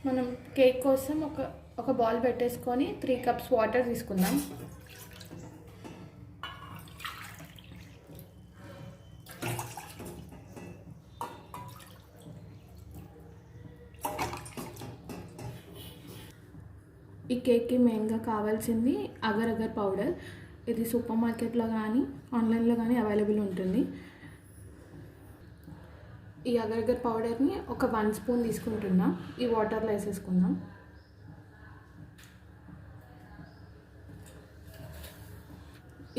మనం కేక్ కోసం ఒక బౌల్ పెట్టేసుకొని 3 కప్స్ వాటర్ తీసుకుందాం. ఈ కేక్కి మెయిన్గా కావాల్సింది అగర్ అగర్ పౌడర్. ఇది సూపర్ మార్కెట్లో కానీ ఆన్లైన్లో కానీ అవైలబుల్ ఉంటుంది. ఈ అగర్ అగర్ పౌడర్ని ఒక 1 స్పూన్ తీసుకుంటున్నా. ఈ వాటర్లో వేసేసుకుందాం.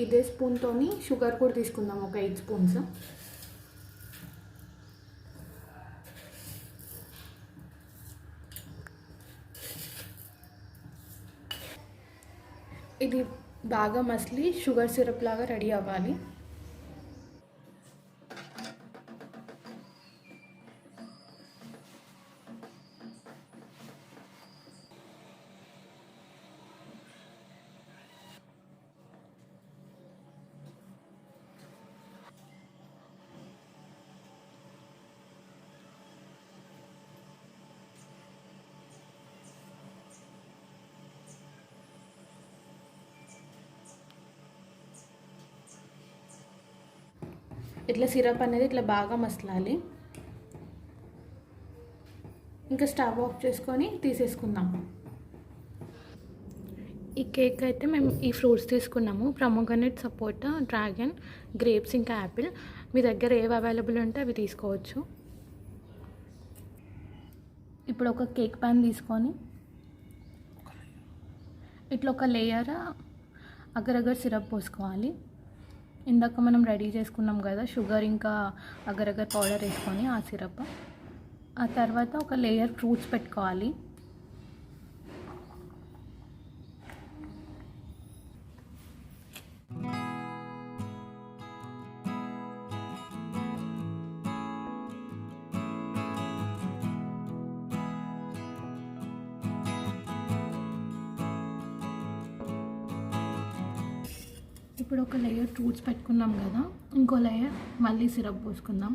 ఇదే స్పూన్తోని షుగర్ కూడా తీసుకుందాం, ఒక 8 స్పూన్స్. ఇది బాగా మసిలి షుగర్ సిరప్ లాగా రెడీ అవ్వాలి. ఇట్లా సిరప్ అనేది ఇట్లా బాగా మసలాలి. ఇంకా స్టవ్ ఆఫ్ చేసుకొని తీసేసుకుందాం. ఈ కేక్ అయితే మేము ఈ ఫ్రూట్స్ తీసుకున్నాము, ప్రొమోగ్రనేట్, సపోటా, డ్రాగన్, గ్రేప్స్, ఇంకా యాపిల్. మీ దగ్గర ఏవి అవైలబుల్ ఉంటే అవి తీసుకోవచ్చు. ఇప్పుడు ఒక కేక్ ప్యాన్ తీసుకొని ఇట్లా ఒక లేయర్ అగరగర్ సిరప్ పోసుకోవాలి. ఇందాక మనం రెడీ చేసుకున్నాం కదా షుగర్ ఇంకా అగరగర్ పౌడర్ వేసుకొని ఆ సిరప్. ఆ తర్వాత ఒక లేయర్ ఫ్రూట్స్ పెట్టుకోవాలి. ఇప్పుడు ఒక లేయర్ ఫ్రూట్స్ పెట్టుకున్నాం కదా, ఇంకో లేయర్ మళ్ళీ సిరప్ పోసుకుందాం.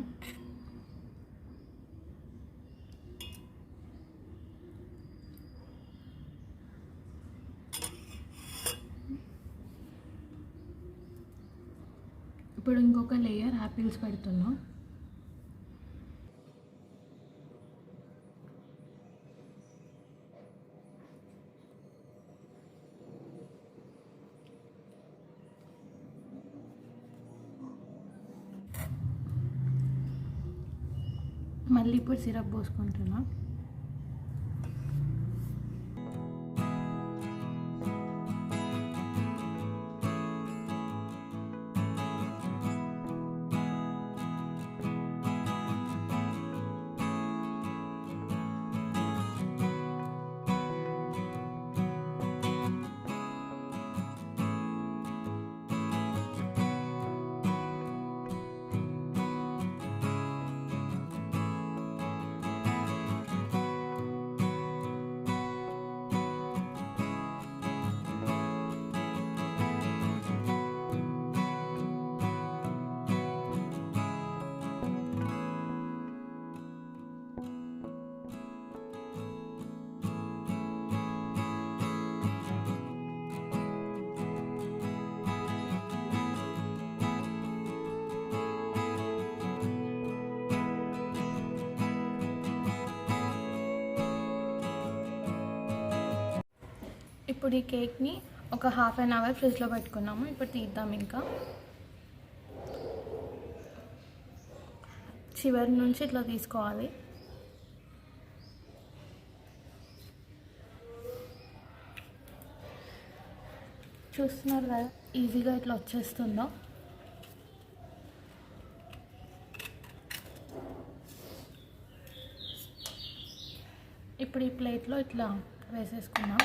ఇప్పుడు ఇంకొక లేయర్ యాపిల్స్ పెడుతున్నాం. మళ్ళీ ఇప్పుడు సిరప్ పోసుకుంటున్నాం. ఇప్పుడు ఈ కేక్ని ఒక ½ అన్ అవర్ ఫ్రిడ్జ్లో పెట్టుకున్నాము. ఇప్పుడు తీద్దాం. ఇంకా చివరి నుంచి ఇట్లా తీసుకోవాలి. చూస్తున్నారు కదా ఈజీగా ఇట్లా వచ్చేస్తుందో. ఇప్పుడు ఈ ప్లేట్లో ఇట్లా వేసేసుకున్నాం.